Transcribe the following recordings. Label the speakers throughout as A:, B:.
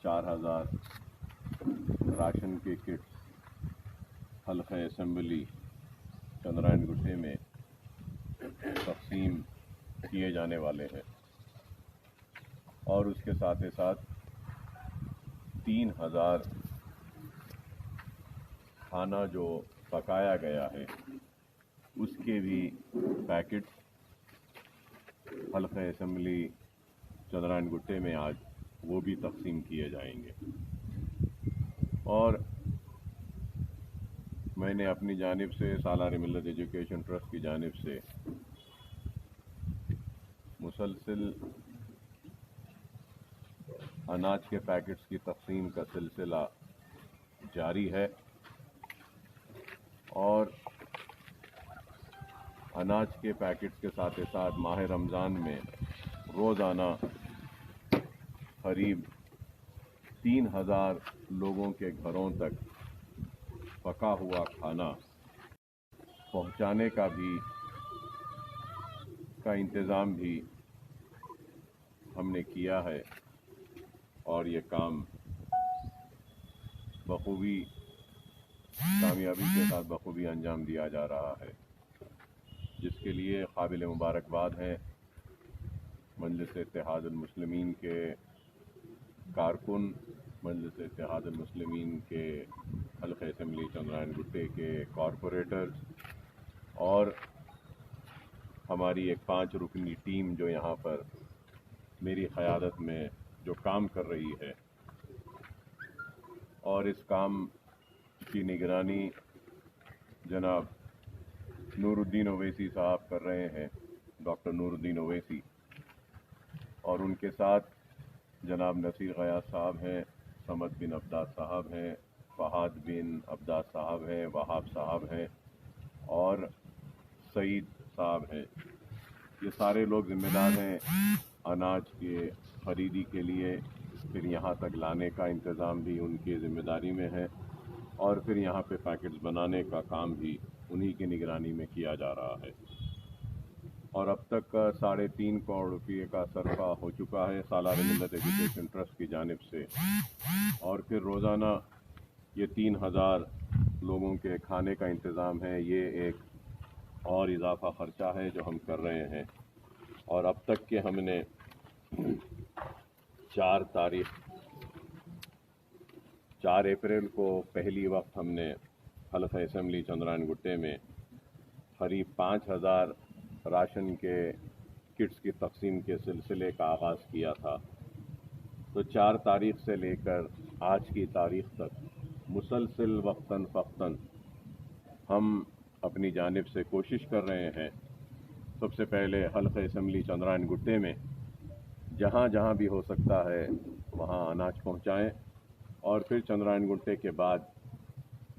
A: 4000 ration के kits हल्का assembly Chandrayaan Gutte में तकसीम किए जाने वाले हैं और उसके साथ ही साथ 3000 खाना जो पकाया गया है उसके भी पैकेट्स हल्का असेंबली चंद्रायन गुट्टे में आज वो भी तकसीम किए जाएंगे। और मैंने अपनी जानिब से सालार मिल्लत एजुकेशन ट्रस्ट की जानिब से मुसलसल अनाज के पैकेट्स की तकसीम का सिलसिला जारी है और अनाज के पैकेट्स के साथ ही साथ माह रमज़ान में रोज़ाना करीब 3000 लोगों के घरों तक पका हुआ खाना पहुंचाने का इंतज़ाम भी हमने किया है और ये काम बखूबी कामयाबी के साथ बखूबी अंजाम दिया जा रहा है, जिसके लिए काबिल मुबारकबाद है मजलिस इत्तेहादुल मुस्लिमीन के कारकुन, मजलिस इत्तेहादुल मुस्लिमीन के हल्का असेंबली चंद्रायन गुट्टे के कॉरपोरेटर्स और हमारी एक 5 रुकनी टीम जो यहाँ पर मेरी क़यादत में जो काम कर रही है। और इस काम की निगरानी जनाब नूरुद्दीन ओवैसी साहब कर रहे हैं, डॉक्टर नूरुद्दीन ओवैसी, और उनके साथ जनाब नसीर गयास साहब हैं, समद बिन अब्दास साहब हैं, फहाद बिन अब्दास साहब हैं, वहाब साहब हैं और सईद साहब हैं। ये सारे लोग ज़िम्मेदार हैं अनाज के ख़रीदी के लिए, फिर यहाँ तक लाने का इंतज़ाम भी उनकी ज़िम्मेदारी में है और फिर यहाँ पे पैकेट्स बनाने का काम भी उन्हीं की निगरानी में किया जा रहा है। और अब तक 3.5 करोड़ रुपये का सरफा हो चुका है सालार मिल्लत एजुकेशन ट्रस्ट की जानिब से और फिर रोज़ाना ये 3000 लोगों के खाने का इंतज़ाम है। ये एक और इजाफा ख़र्चा है जो हम कर रहे हैं। और अब तक के हमने 4 अप्रैल को पहली वक्त हमने हल्का असेंबली चंद्रायन गुट्टे में करीब 5000 राशन के किट्स की तकसीम के सिलसिले का आगाज़ किया था। तो 4 तारीख से लेकर आज की तारीख तक मुसलसल वक्तन फ़क्तन हम अपनी जानिब से कोशिश कर रहे हैं। सबसे पहले हल्का असेंबली चंद्रायन गुट्टे में जहाँ जहाँ भी हो सकता है वहाँ अनाज पहुँचाएँ और फिर चंद्रायन गुट्टे के बाद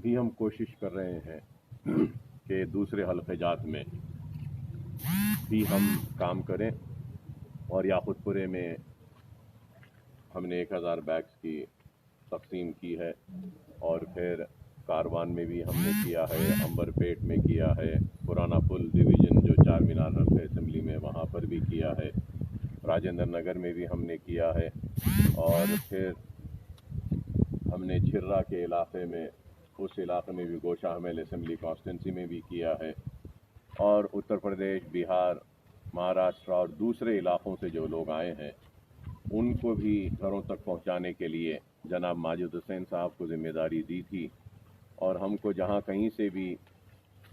A: भी हम कोशिश कर रहे हैं कि दूसरे हल्के जात में भी हम काम करें। और याकुतपुरे में हमने 1000 बैग्स की तकसीम की है और फिर कारवान में भी हमने किया है, अंबरपेट में किया है, पुराना पुल डिवीज़न जो 4 मीनार हल्का असेंबली में वहाँ पर भी किया है, राजेंद्र नगर में भी हमने किया है और फिर हमने छिर्रा के इलाके में उस इलाके में भी गोशा हमेल असेंबली कॉन्स्टिट्यूंसी में भी किया है और उत्तर प्रदेश, बिहार, महाराष्ट्र और दूसरे इलाक़ों से जो लोग आए हैं उनको भी घरों तक पहुंचाने के लिए जनाब माजिद हुसैन साहब को ज़िम्मेदारी दी थी। और हमको जहां कहीं से भी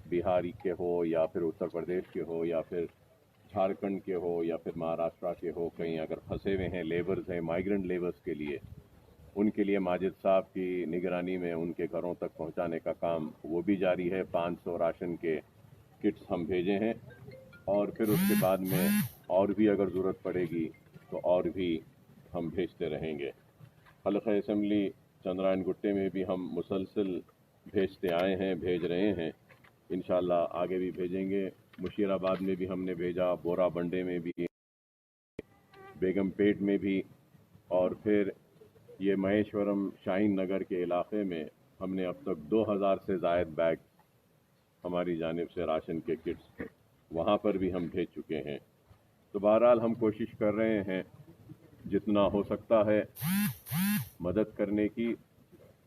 A: बिहारी के हो या फिर उत्तर प्रदेश के हो या फिर झारखंड के हो या फिर महाराष्ट्र के हो, कहीं अगर फंसे हुए हैं लेबर्स हैं, माइग्रेंट लेबर्स के लिए, उनके लिए माजिद साहब की निगरानी में उनके घरों तक पहुंचाने का काम वो भी जारी है। 500 राशन के किट्स हम भेजे हैं और फिर उसके बाद में और भी अगर ज़रूरत पड़ेगी तो और भी हम भेजते रहेंगे। हल्का असेंबली चंद्रायन गुट्टे में भी हम मुसलसल भेजते आए हैं, भेज रहे हैं, इंशाअल्लाह आगे भी भेजेंगे। मुशीराबाद में भी हमने भेजा, बोरा बंडे में भी, बेगमपेट में भी और फिर ये महेश्वरम शाहीन नगर के इलाके में हमने अब तक 2000 से ज़ायद बैग हमारी जानिब से राशन के किट्स वहाँ पर भी हम भेज चुके हैं। तो बहरहाल हम कोशिश कर रहे हैं जितना हो सकता है मदद करने की।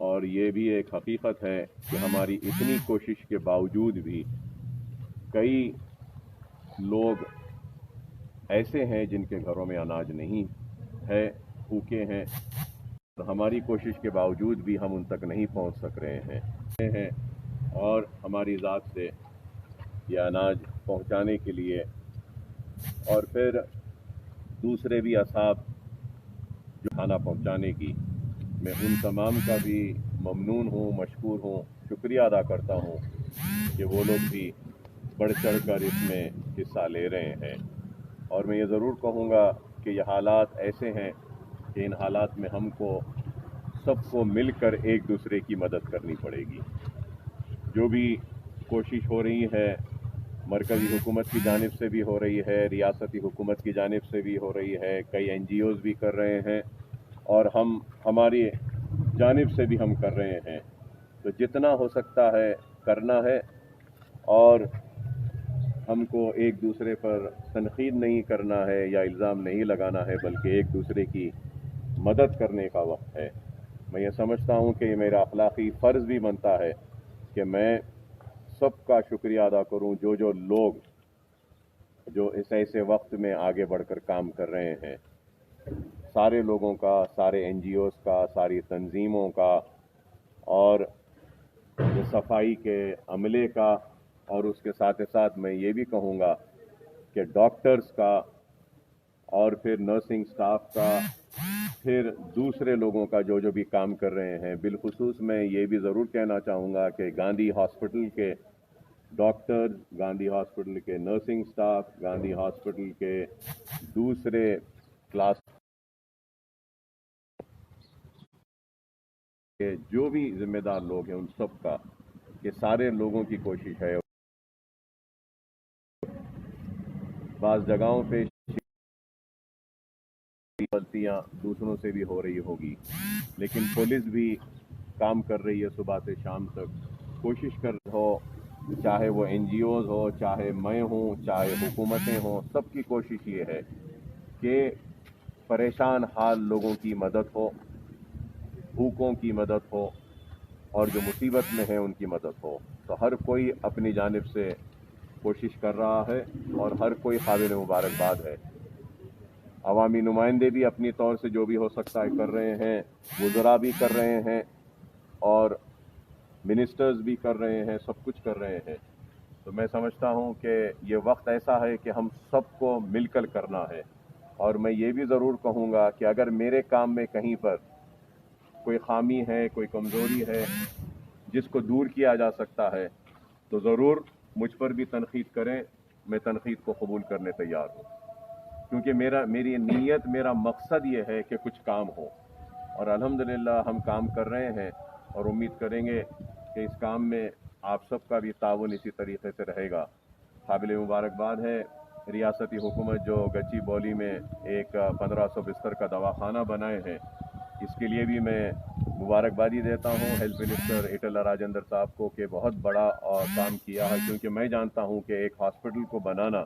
A: और ये भी एक हकीकत है कि हमारी इतनी कोशिश के बावजूद भी कई लोग ऐसे हैं जिनके घरों में अनाज नहीं है, भूखे हैं, और हमारी कोशिश के बावजूद भी हम उन तक नहीं पहुंच सक रहे हैं। और हमारी ज़ात से ये अनाज पहुंचाने के लिए और फिर दूसरे भी असहाब जो खाना पहुंचाने की, मैं उन तमाम का भी ममनून हूँ, मशकूर हूँ, शुक्रिया अदा करता हूँ कि वो लोग भी बढ़ चढ़ कर इसमें हिस्सा ले रहे हैं। और मैं ये ज़रूर कहूँगा कि ये हालात ऐसे हैं कि इन हालात में हमको सबको मिलकर एक दूसरे की मदद करनी पड़ेगी। जो भी कोशिश हो रही है, मरकज़ी हुकूमत की जानिब से भी हो रही है, रियासती हुकूमत की जानिब से भी हो रही है, कई NGOs भी कर रहे हैं, और हम हमारी जानिब से भी हम कर रहे हैं। तो जितना हो सकता है करना है, और हमको एक दूसरे पर तनकीद नहीं करना है या इल्ज़ाम नहीं लगाना है, बल्कि एक दूसरे की मदद करने का वक्त है। मैं ये समझता हूँ कि मेरा अखलाक़ी फ़र्ज़ भी बनता है कि मैं सबका शुक्रिया अदा करूँ, जो लोग जो इस ऐसे वक्त में आगे बढ़कर काम कर रहे हैं, सारे लोगों का, सारे NGOs का, सारी तंजीमों का, और जो सफाई के अमले का, और उसके साथ साथ मैं ये भी कहूँगा कि डॉक्टर्स का, और फिर नर्सिंग स्टाफ का, फिर दूसरे लोगों का जो भी काम कर रहे हैं। बिलखुसूस मैं ये भी ज़रूर कहना चाहूँगा कि गांधी हॉस्पिटल के डॉक्टर्स, गांधी हॉस्पिटल के नर्सिंग स्टाफ, गांधी हॉस्पिटल के दूसरे क्लास के जो भी जिम्मेदार लोग हैं, उन सब का, कि सारे लोगों की कोशिश है। बाज़ जगहों पे गलतियाँ दूसरों से भी हो रही होगी, लेकिन पुलिस भी काम कर रही है सुबह से शाम तक, कोशिश कर हो, चाहे वो NGOs हो, चाहे मैं हूँ, चाहे हुकूमतें हों, सबकी कोशिश ये है कि परेशान हाल लोगों की मदद हो, भूखों की मदद हो, और जो मुसीबत में है उनकी मदद हो। तो हर कोई अपनी जानिब से कोशिश कर रहा है, और हर कोई काबिल मुबारकबाद है। अवामी नुमाइंदे भी अपनी तौर से जो भी हो सकता है कर रहे हैं, वज़रा भी कर रहे हैं, और मिनिस्टर्स भी कर रहे हैं, सब कुछ कर रहे हैं। तो मैं समझता हूं कि ये वक्त ऐसा है कि हम सबको मिलकर करना है। और मैं ये भी ज़रूर कहूँगा कि अगर मेरे काम में कहीं पर कोई खामी है, कोई कमज़ोरी है जिसको दूर किया जा सकता है, तो ज़रूर मुझ पर भी तनकीद करें। मैं तनकीद को कबूल करने तैयार हूँ, क्योंकि मेरी नीयत, मेरा मकसद ये है कि कुछ काम हो। और अल्हम्दुलिल्लाह हम काम कर रहे हैं, और उम्मीद करेंगे कि इस काम में आप सबका भी ताउन इसी तरीके से रहेगा। काबिल मुबारकबाद है रियासती हुकूमत जो गच्ची बौली में एक 1500 बिस्तर का दवाखाना बनाए हैं, इसके लिए भी मैं मुबारकबादी देता हूँ हेल्थ मिनिस्टर ईटला राजेंद्र साहब को, कि बहुत बड़ा काम किया है, क्योंकि मैं जानता हूँ कि एक हॉस्पिटल को बनाना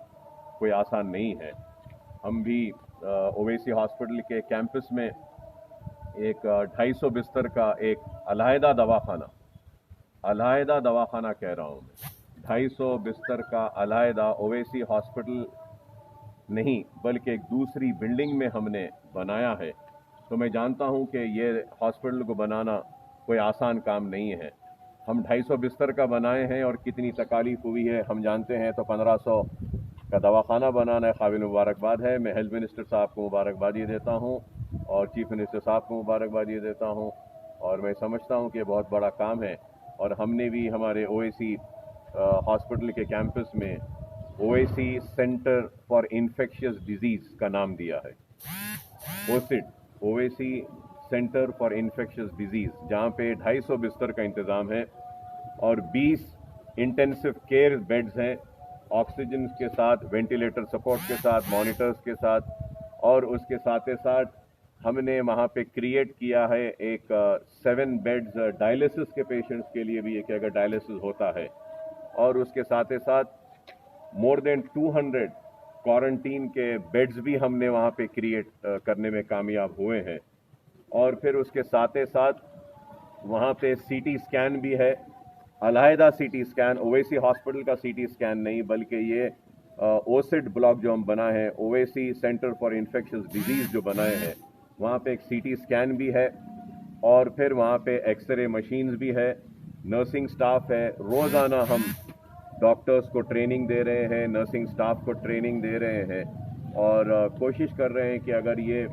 A: कोई आसान नहीं है। हम भी ओवैसी हॉस्पिटल के कैंपस में एक 250 बिस्तर का एक अलहदा दवाखाना कह रहा हूँ मैं, 250 बिस्तर का अलहदा ओवैसी हॉस्पिटल नहीं, बल्कि एक दूसरी बिल्डिंग में हमने बनाया है। तो मैं जानता हूं कि ये हॉस्पिटल को बनाना कोई आसान काम नहीं है। हम 250 बिस्तर का बनाए हैं, और कितनी तकालीफ हुई है हम जानते हैं। तो 1500 का दवाखाना बनाना है, काबिल मुबारकबाद है। मैं हेल्थ मिनिस्टर साहब को मुबारकबादी देता हूं, और चीफ मिनिस्टर साहब को मुबारकबादी देता हूं, और मैं समझता हूं कि ये बहुत बड़ा काम है। और हमने भी हमारे ओवैसी हॉस्पिटल के कैंपस में Owaisi centre for infectious disease का नाम दिया है, OCID, Owaisi centre for infectious disease, जहाँ पे 250 बिस्तर का इंतज़ाम है, और 20 इंटेंसिव केयर बेड्स हैं, ऑक्सीजन के साथ, वेंटिलेटर सपोर्ट के साथ, मॉनिटर्स के साथ। और उसके साथ ही साथ हमने वहाँ पे क्रिएट किया है एक 7 बेड्स डायलिसिस के पेशेंट्स के लिए भी, कि अगर डायलिसिस होता है। और उसके साथ ही साथ मोर देन 200 क्वारंटीन के बेड्स भी हमने वहाँ पे क्रिएट करने में कामयाब हुए हैं। اور پھر اس کے ساتھ ساتھ وہاں پہ سی ٹی اسکین بھی ہے، علیحدہ C T scan, Owaisi hospital کا سی ٹی اسکین نہیں بلکہ یہ اوسڈ بلاک جو ہم بنا ہے، Owaisi centre for infectious disease جو بنائے ہیں، وہاں پہ ایک سی ٹی اسکین بھی ہے، اور پھر وہاں پہ ایکس رے مشینز بھی ہے، نرسنگ سٹاف ہے۔ روزانہ ہم ڈاکٹرز کو ٹریننگ دے رہے ہیں، نرسنگ سٹاف کو ٹریننگ دے رہے ہیں، اور کوشش کر رہے ہیں کہ اگر یہ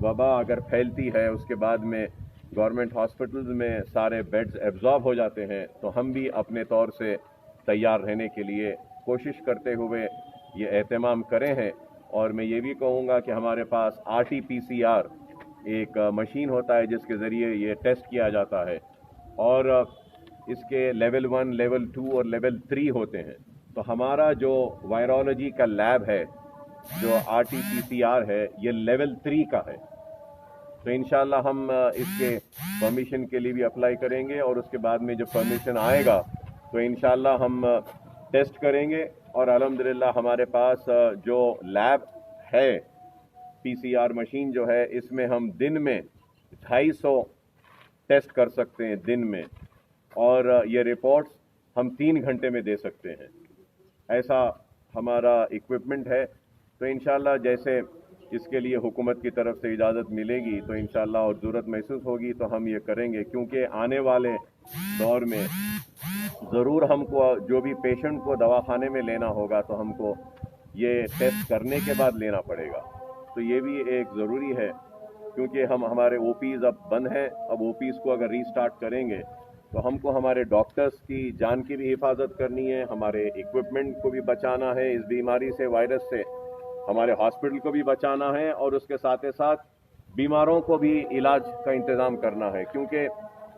A: وبا اگر پھیلتی ہے اس کے بعد میں گورنمنٹ ہاسپٹلز میں سارے بیڈز ایبزارب ہو جاتے ہیں تو ہم بھی اپنے طور سے تیار رہنے کے لیے کوشش کرتے ہوئے یہ اہتمام کرے ہیں۔ اور میں یہ بھی کہوں گا کہ ہمارے پاس RT-PCR ایک مشین ہوتا ہے جس کے ذریعے یہ ٹیسٹ کیا جاتا ہے، اور اس کے لیول 1، لیول 2 اور لیول 3 ہوتے ہیں۔ تو ہمارا جو وائرولوجی کا لیب ہے، جو RT-PCR ہے، یہ لیول 3 کا ہے۔ تو انشاءاللہ ہم اس کے پرمیشن کے لیے بھی اپلائی کریں گے، اور اس کے بعد میں جب پرمیشن آئے گا تو انشاءاللہ ہم ٹیسٹ کریں گے، اور الحمدللہ ہمارے پاس جو لیب ہے، PCR مشین جو ہے، اس میں ہم دن میں 250 ٹیسٹ کر سکتے ہیں دن میں، اور یہ رپورٹس ہم 3 گھنٹے میں دے سکتے ہیں، ایسا ہمارا ایکوپمنٹ ہے۔ تو انشاءاللہ جیسے اس کے لیے حکومت کی طرف سے اجازت ملے گی تو انشاءاللہ اور ضرورت محسوس ہوگی تو ہم یہ کریں گے، کیونکہ آنے والے دور میں ضرور ہم کو جو بھی پیشنٹ کو دواخانے میں لینا ہوگا تو ہم کو یہ ٹیسٹ کرنے کے بعد لینا پڑے گا۔ تو یہ بھی ایک ضروری ہے، کیونکہ ہمارے او پیز اب بند ہیں، اب او پیز کو اگر ری سٹارٹ کریں گے تو ہم کو ہمارے ڈاکٹرز کی جان کی بھی حفاظت کرنی ہے، ہمارے ایکوپمنٹ کو بھی بچانا ہے اس بیماری سے، وائرس سے، ہمارے ہاسپٹل کو بھی بچانا ہے، اور اس کے ساتھ ساتھ بیماروں کو بھی علاج کا انتظام کرنا ہے، کیونکہ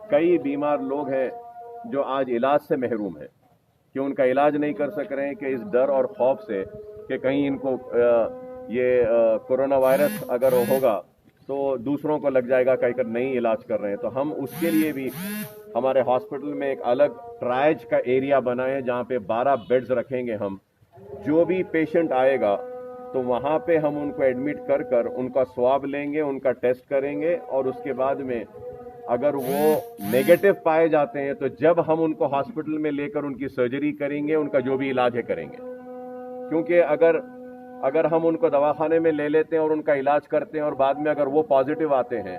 A: کئی بیمار لوگ ہیں جو آج علاج سے محروم ہیں، کہ ان کا علاج نہیں کر سک رہے ہیں کہ اس ڈر اور خوف سے کہ کہیں ان کو یہ کورونا وائرس اگر ہوگا تو دوسروں کو لگ جائے گا، کہیں کر نہیں علاج کر رہے ہیں۔ تو ہم اس کے لیے بھی ہمارے ہاسپٹل میں ایک الگ ٹرائج کا ایریا بنائے جہاں پہ 12 بیڈز رکھیں گے ہم، جو بھی پیشنٹ آئے گا تو وہاں پہ ہم ان کو ایڈمٹ کر ان کا سواب لیں گے، ان کا ٹیسٹ کریں گے، اور اس کے بعد میں اگر وہ نیگیٹو پائے جاتے ہیں تو جب ہم ان کو ہاسپٹل میں لے کر ان کی سرجری کریں گے، ان کا جو بھی علاج ہے کریں گے، کیونکہ اگر ہم ان کو دواخانے میں لے لیتے ہیں اور ان کا علاج کرتے ہیں اور بعد میں اگر وہ پازیٹیو آتے ہیں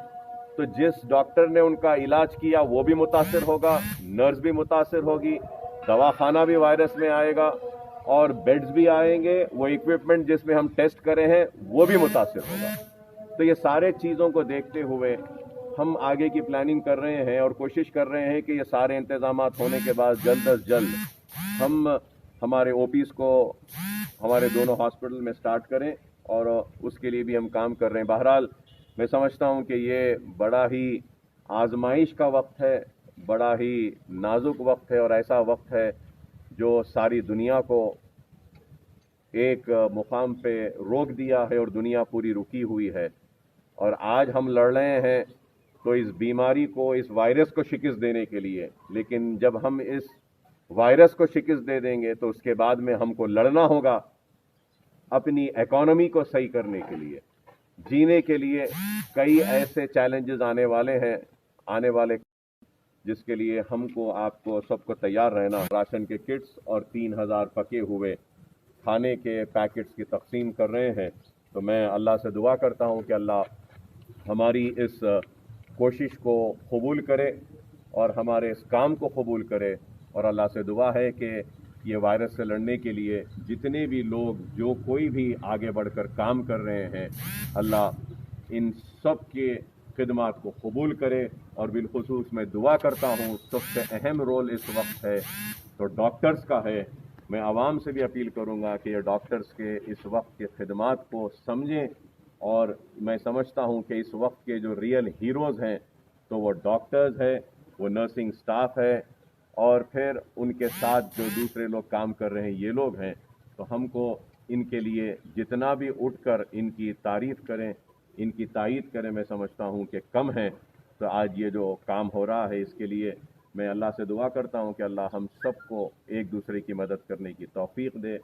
A: تو جس ڈاکٹر نے ان کا علاج کیا وہ بھی متاثر ہوگا، نرس بھی متاثر ہوگی، دواخانہ بھی وائرس میں آئے گا، اور بیڈز بھی آئیں گے، وہ ایکوپمنٹ جس میں ہم ٹیسٹ کرے ہیں وہ بھی متاثر ہوگا۔ تو یہ سارے چیزوں کو دیکھتے ہوئے ہم آگے کی پلاننگ کر رہے ہیں اور کوشش کر رہے ہیں کہ یہ سارے انتظامات ہونے کے بعد جلد از جلد ہم ہمارے او پیز کو ہمارے دونوں ہاسپٹل میں سٹارٹ کریں، اور اس کے لیے بھی ہم کام کر رہے ہیں۔ بہرحال میں سمجھتا ہوں کہ یہ بڑا ہی آزمائش کا وقت ہے، بڑا ہی نازک وقت ہے، اور ایسا وقت ہے جو ساری دنیا کو ایک مقام پہ روک دیا ہے، اور دنیا پوری رکی ہوئی ہے، اور آج ہم لڑ رہے ہیں تو اس بیماری کو، اس وائرس کو شکست دینے کے لیے، لیکن جب ہم اس وائرس کو شکست دے دیں گے تو اس کے بعد میں ہم کو لڑنا ہوگا اپنی اکانومی کو صحیح کرنے کے لیے، جینے کے لیے۔ کئی ایسے چیلنجز آنے والے ہیں، آنے والے، جس کے لیے ہم کو، آپ کو، سب کو تیار رہنا۔ راشن کے کٹس اور 3000 پکے ہوئے کھانے کے پیکٹس کی تقسیم کر رہے ہیں۔ تو میں اللہ سے دعا کرتا ہوں کہ اللہ ہماری اس کوشش کو قبول کرے اور ہمارے اس کام کو قبول کرے، اور اللہ سے دعا ہے کہ یہ وائرس سے لڑنے کے لیے جتنے بھی لوگ، جو کوئی بھی آگے بڑھ کر کام کر رہے ہیں، اللہ ان سب کے خدمات کو قبول کرے۔ اور بالخصوص میں دعا کرتا ہوں، سب سے اہم رول اس وقت ہے تو ڈاکٹرز کا ہے۔ میں عوام سے بھی اپیل کروں گا کہ یہ ڈاکٹرز کے اس وقت کے خدمات کو سمجھیں، اور میں سمجھتا ہوں کہ اس وقت کے جو ریئل ہیروز ہیں تو وہ ڈاکٹرز ہیں، وہ نرسنگ سٹاف ہے، اور پھر ان کے ساتھ جو دوسرے لوگ کام کر رہے ہیں یہ لوگ ہیں۔ تو ہم کو ان کے لیے جتنا بھی اٹھ کر ان کی تعریف کریں، ان کی تائید کریں، میں سمجھتا ہوں کہ کم ہے۔ تو آج یہ جو کام ہو رہا ہے اس کے لیے میں اللہ سے دعا کرتا ہوں کہ اللہ ہم سب کو ایک دوسرے کی مدد کرنے کی توفیق دے،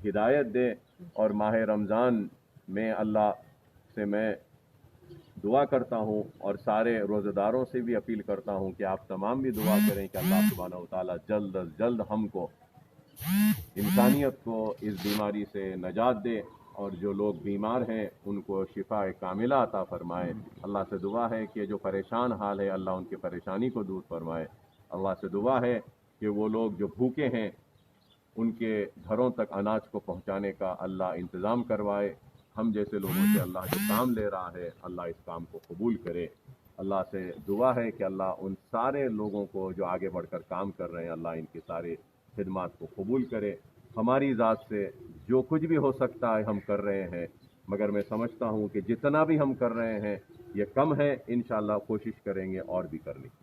A: ہدایت دے، اور ماہ رمضان میں اللہ سے میں دعا کرتا ہوں اور سارے روزداروں سے بھی اپیل کرتا ہوں کہ آپ تمام بھی دعا کریں کہ اللہ سبحانہ و تعالیٰ جلد از جلد ہم کو، انسانیت کو اس بیماری سے نجات دے، اور جو لوگ بیمار ہیں ان کو شفا کاملہ عطا فرمائے۔ اللہ سے دعا ہے کہ جو پریشان حال ہے اللہ ان کی پریشانی کو دور فرمائے۔ اللہ سے دعا ہے کہ وہ لوگ جو بھوکے ہیں ان کے گھروں تک اناج کو پہنچانے کا اللہ انتظام کروائے۔ ہم جیسے لوگوں سے اللہ جو کام لے رہا ہے اللہ اس کام کو قبول کرے۔ اللہ سے دعا ہے کہ اللہ ان سارے لوگوں کو جو آگے بڑھ کر کام کر رہے ہیں اللہ ان کی ساری خدمات کو قبول کرے۔ ہماری ذات سے جو کچھ بھی ہو سکتا ہے ہم کر رہے ہیں، مگر میں سمجھتا ہوں کہ جتنا بھی ہم کر رہے ہیں یہ کم ہے، انشاءاللہ کوشش کریں گے اور بھی کرنے کی۔